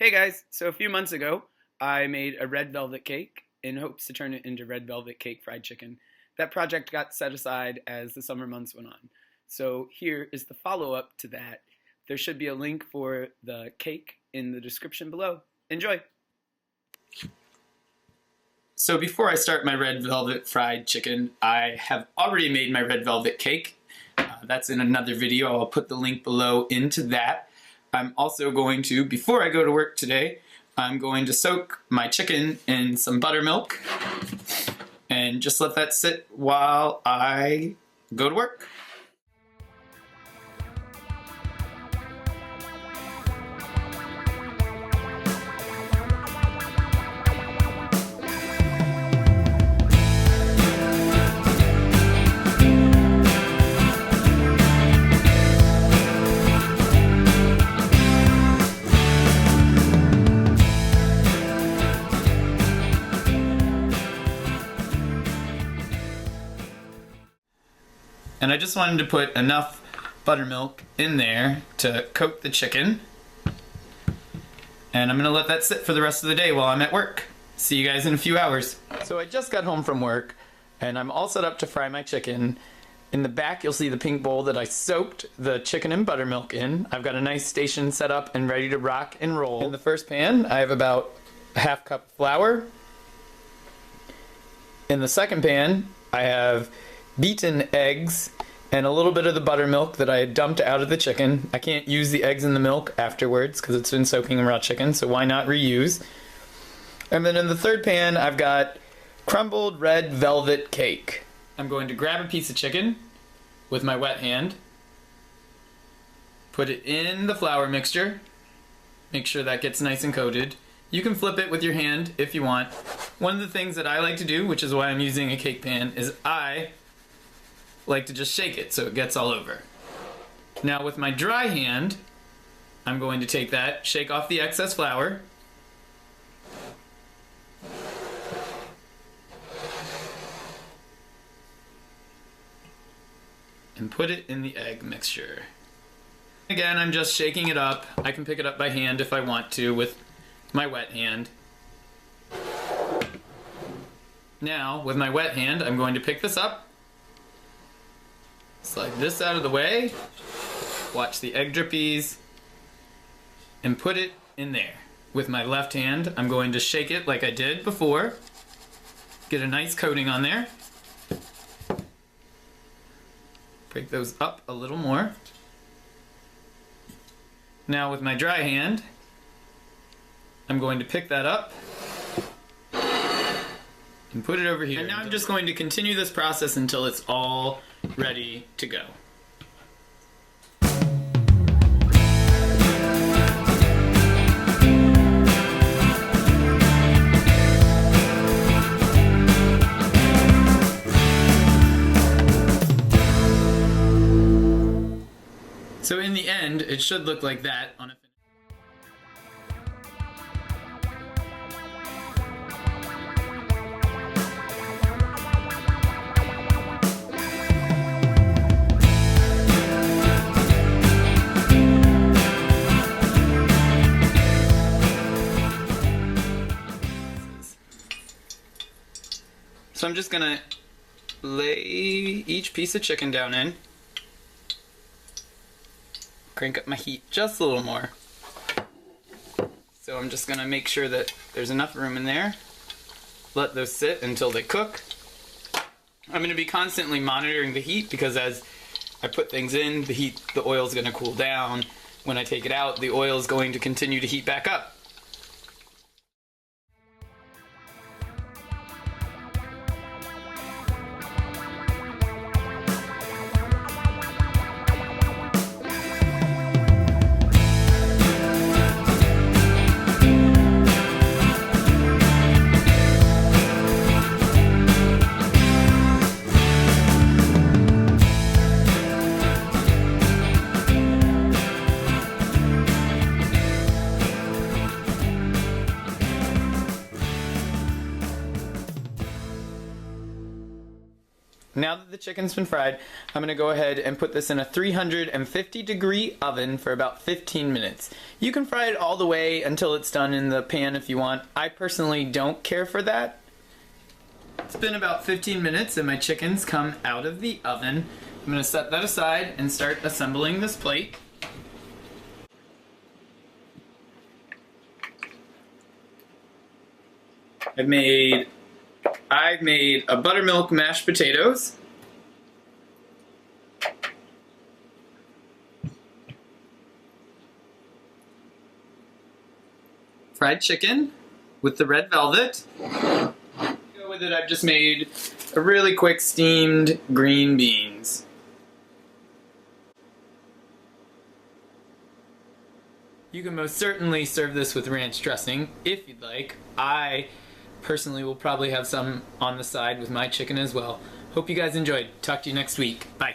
Hey guys, so a few months ago, I made a red velvet cake in hopes to turn it into red velvet cake fried chicken. That project got set aside as the summer months went on. So here is the follow-up to that. There should be a link for the cake in the description below. Enjoy! So before I start my red velvet fried chicken, I have already made my red velvet cake. That's in another video. I'll put the link below into that. I'm also going to, before I go to work today, I'm going to soak my chicken in some buttermilk and just let that sit while I go to work. And I just wanted to put enough buttermilk in there to coat the chicken. And I'm gonna let that sit for the rest of the day while I'm at work. See you guys in a few hours. So I just got home from work and I'm all set up to fry my chicken. In the back you'll see the pink bowl that I soaked the chicken and buttermilk in. I've got a nice station set up and ready to rock and roll. In the first pan I have about a half cup of flour. In the second pan I have beaten eggs and a little bit of the buttermilk that I had dumped out of the chicken. I can't use the eggs in the milk afterwards because it's been soaking in raw chicken, so why not reuse? And then in the third pan, I've got crumbled red velvet cake. I'm going to grab a piece of chicken with my wet hand, put it in the flour mixture, make sure that gets nice and coated. You can flip it with your hand if you want. One of the things that I like to do, which is why I'm using a cake pan, is I like to just shake it so it gets all over. Now with my dry hand, I'm going to take that, shake off the excess flour, and put it in the egg mixture. Again, I'm just shaking it up. I can pick it up by hand if I want to with my wet hand. Now, with my wet hand, I'm going to pick this up, slide this out of the way, watch the egg drippies, and put it in there. With my left hand, I'm going to shake it like I did before, get a nice coating on there, break those up a little more. Now with my dry hand, I'm going to pick that up and put it over here. And now I'm just going to continue this process until it's all ready to go. So in the end, it should look like that on a So I'm just gonna lay each piece of chicken down in, crank up my heat just a little more. So I'm just gonna make sure that there's enough room in there. Let those sit until they cook. I'm gonna be constantly monitoring the heat because as I put things in, the oil is gonna cool down. When I take it out, the oil is going to continue to heat back up. Now that the chicken's been fried, I'm going to go ahead and put this in a 350-degree oven for about 15 minutes. You can fry it all the way until it's done in the pan if you want. I personally don't care for that. It's been about 15 minutes and my chicken's come out of the oven. I'm going to set that aside and start assembling this plate. I've made a buttermilk mashed potatoes, fried chicken with the red velvet. To go with it, I've just made a really quick steamed green beans. You can most certainly serve this with ranch dressing if you'd like. I personally will probably have some on the side with my chicken as well. Hope you guys enjoyed. Talk to you next week. Bye.